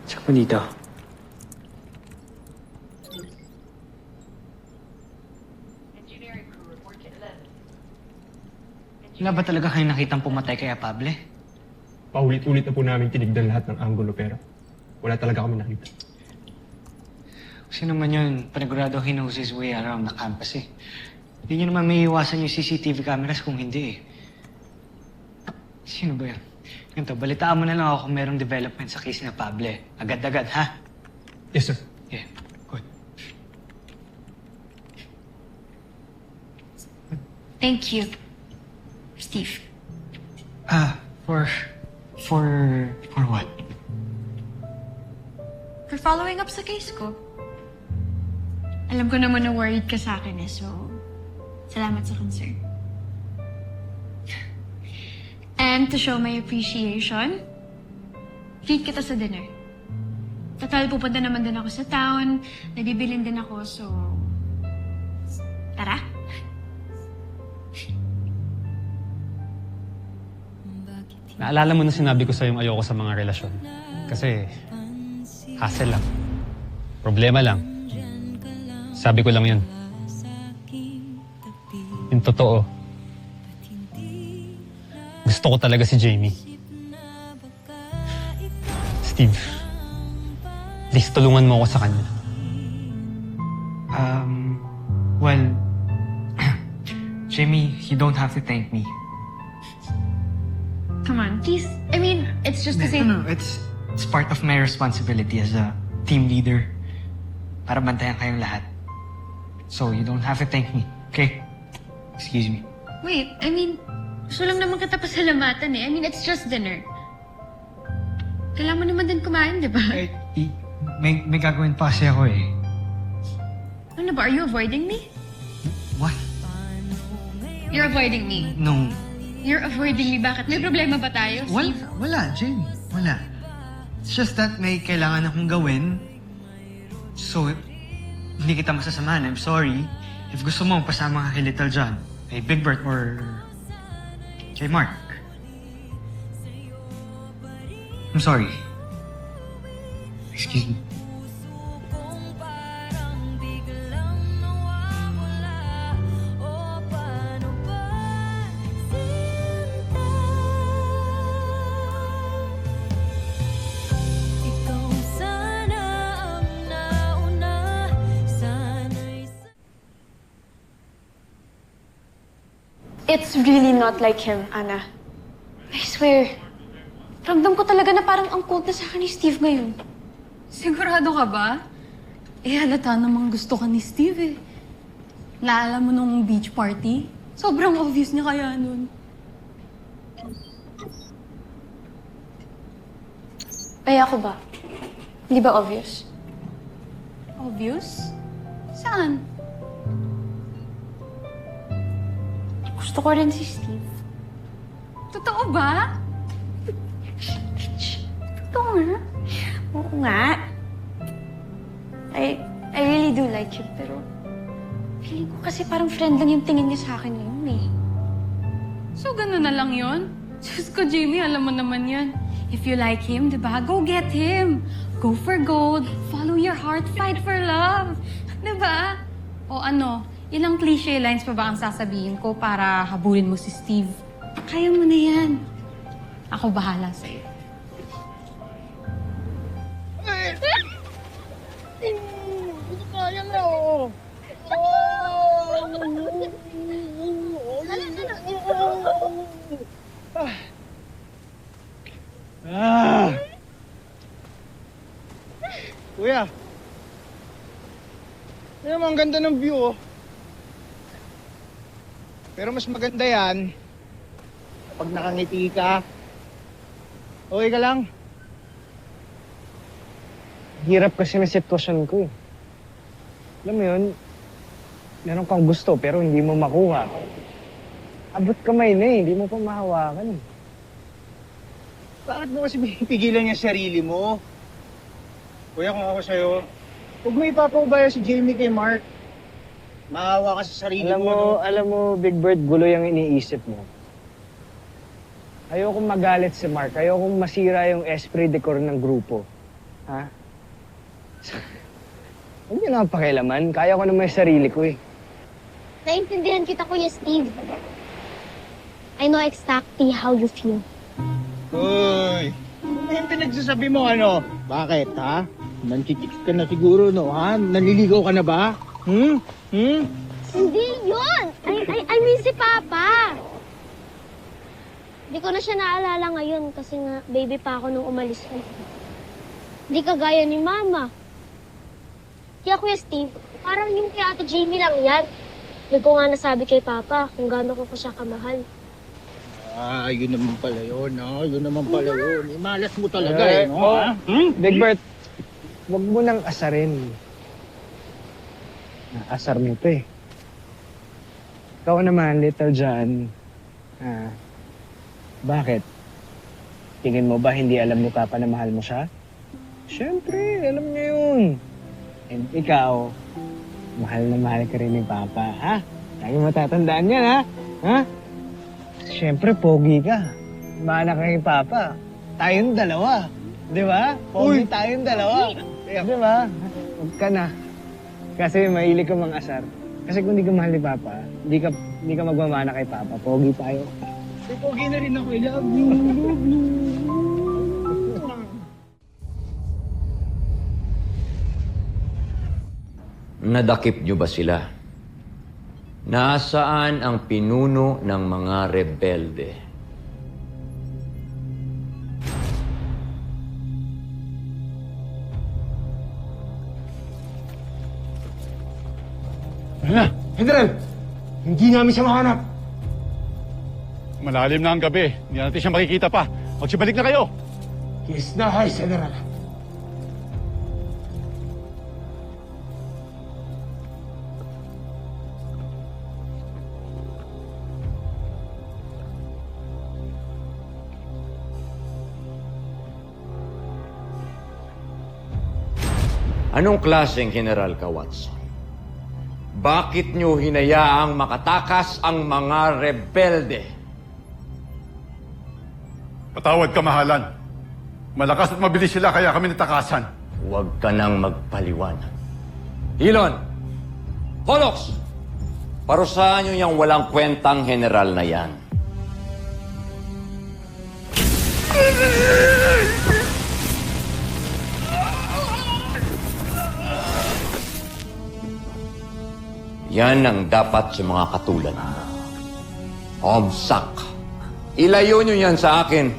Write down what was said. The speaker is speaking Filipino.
Check mo dito. Wala ba talaga kayo nakitang pumatay kay Apable? Paulit-ulit na po namin tinignan lahat ng angulo pero wala talaga kami nakita. Kasi naman yun, panigurado he knows his way around the campus eh. Hindi nyo naman may iwasan yung CCTV cameras kung hindi eh. Sino ba yan? Ganito, balitaan mo na lang ako kung merong development sa case na Pable. Agad-agad, ha? Yes, sir. Yeah, good. Thank you, Steve. For what? For following up sa case ko. Alam ko naman na worried ka sa akin eh, so salamat sa concern. And to show my appreciation, treat kita sa dinner. Total, pupunta naman din ako sa town, nabibilin din ako, so tara. Naalala mo na sinabi ko sa'yong ayoko sa mga relasyon. Kasi, hassle lang. Problema lang. Sabi ko lang yun. Yung totoo, gusto ko talaga si Jamie. Steve, please tulungan mo ako sa kanya. Well, Jamie, you don't have to thank me. Come on, please. I mean, it's just to say... No, it's part of my responsibility as a team leader para bantayan kayong lahat. So, you don't have to thank me, okay? Excuse me. Wait, I mean, gusto lang naman kita pasalamatan eh. I mean, it's just dinner. Kailangan mo naman din kumain, di ba? May gagawin pa kasi ako eh. Ano ba? Are you avoiding me? What? You're avoiding me. No. You're avoiding me. Bakit? May problema ba tayo, Steve? Wala, Jamie. Wala. It's just that may kailangan akong gawin. So, hindi kita masasamahan. I'm sorry. If gusto mo, pasama ka kay Little John, kay Big Bert, or kay Mark. I'm sorry. Excuse me. It's really not like him, Anna. I swear. Ramdam ko talaga na parang ang cold na sa akin ni Steve ngayon. Sigurado ka ba? Eh, halata namang gusto ka ni Steve eh. Naalala mo nung beach party? Sobrang obvious niya kaya nun. Kaya ako ba? Hindi ba obvious? Obvious? Saan? Gusto ko rin si Steve. Totoo ba? Totoo nga. Oo nga. I really do like him, pero feeling ko kasi parang friend lang yung tingin niya sa akin ngayon eh. So, gano'n na lang yon? Diyos ko, Jamie, alam mo naman yan. If you like him, di ba? Go get him. Go for gold. Follow your heart. Fight for love. Di ba? O ano, ilang cliche lines pa ba ang sasabihin ko para habulin mo si Steve? Kaya mo na yan. Ako bahala sa'yo. Kuya, ayun, ang ganda ng view, oh. Pero mas maganda yan pag nakangiti ka. Okay ka lang? Hirap kasi na sitwasyon ko, eh. Alam mo yun, meron kang gusto pero hindi mo makuha. Abot kamay na eh, hindi mo pa mahawakan eh. Bakit mo kasi pigilan yung sarili mo? Kuya, kung ako sa'yo, huwag mo ipapaubaya si Jamie kay Mark. Maawa ka sa sarili mo. Alam mo, Big Bird, gulo yung iniisip mo. Ayokong magalit si Mark. Ayokong masira yung esprit de corps ng grupo. Ha? Huwag niyo na pakialaman. Kaya ko na may sarili ko eh. Naintindihan kita, Kuya Steve. I know exactly how you feel. Uy! Ano yung pinagsasabi mo, ano? Bakit, ha? Nanchichicks ka na siguro, no, ha? Nanliligaw ka na ba? Hindi yun! I mean si Papa! Hindi ko na siya naalala ngayon kasi nga baby pa ako nung umalis ko. Hindi kagaya ni Mama. Kaya Kuya Steve, parang yung kay Ate Jamie lang yan. Hindi ko nga nasabi kay Papa kung gaano ko siya kamahal. Ah, yun naman pala yun, no? Yun naman pala yun. Imalas mo talaga, eh, no? Oh, Ha? Big Bert, huwag mo nang asarin. Naasar mo ito eh. Ikaw naman, Little John. Bakit? Tingin mo ba hindi alam ni Papa na mahal mo siya? Siyempre, alam niya yun. And ikaw, mahal na mahal ka rin ni Papa, ha? Lagi matatandaan yan, ha? Ha? Siyempre, pogi ka. Mana ka kay Papa. Tayong dalawa. Di ba? Pogi tayong dalawa. Di ba? Huwag ka na. Kasi mahilig ka mang asar. Kasi kung di ka mahal ni Papa, di ka magmamana kay Papa. Pogi tayo. Pogi na rin ako. I love you. Love you. Nadakip niyo ba sila? Nasaan ang pinuno ng mga rebelde? General! Hindi namin siya mahanap. Malalim na ang gabi. Hindi natin siya makikita pa. Magsibalik na kayo. Yes na, High General. Anong klaseng general ka, Watson? Bakit niyo hinayaang makatakas ang mga rebelde? Patawad ka, mahalan. Malakas at mabilis sila kaya kami natakasan. Huwag ka nang magpaliwanag. Hilon! Holox! Parusahan niyo yung walang kwentang general na yan. Yan ang dapat sa mga katulad mo. Omsak. Ilayo niyo yan sa akin.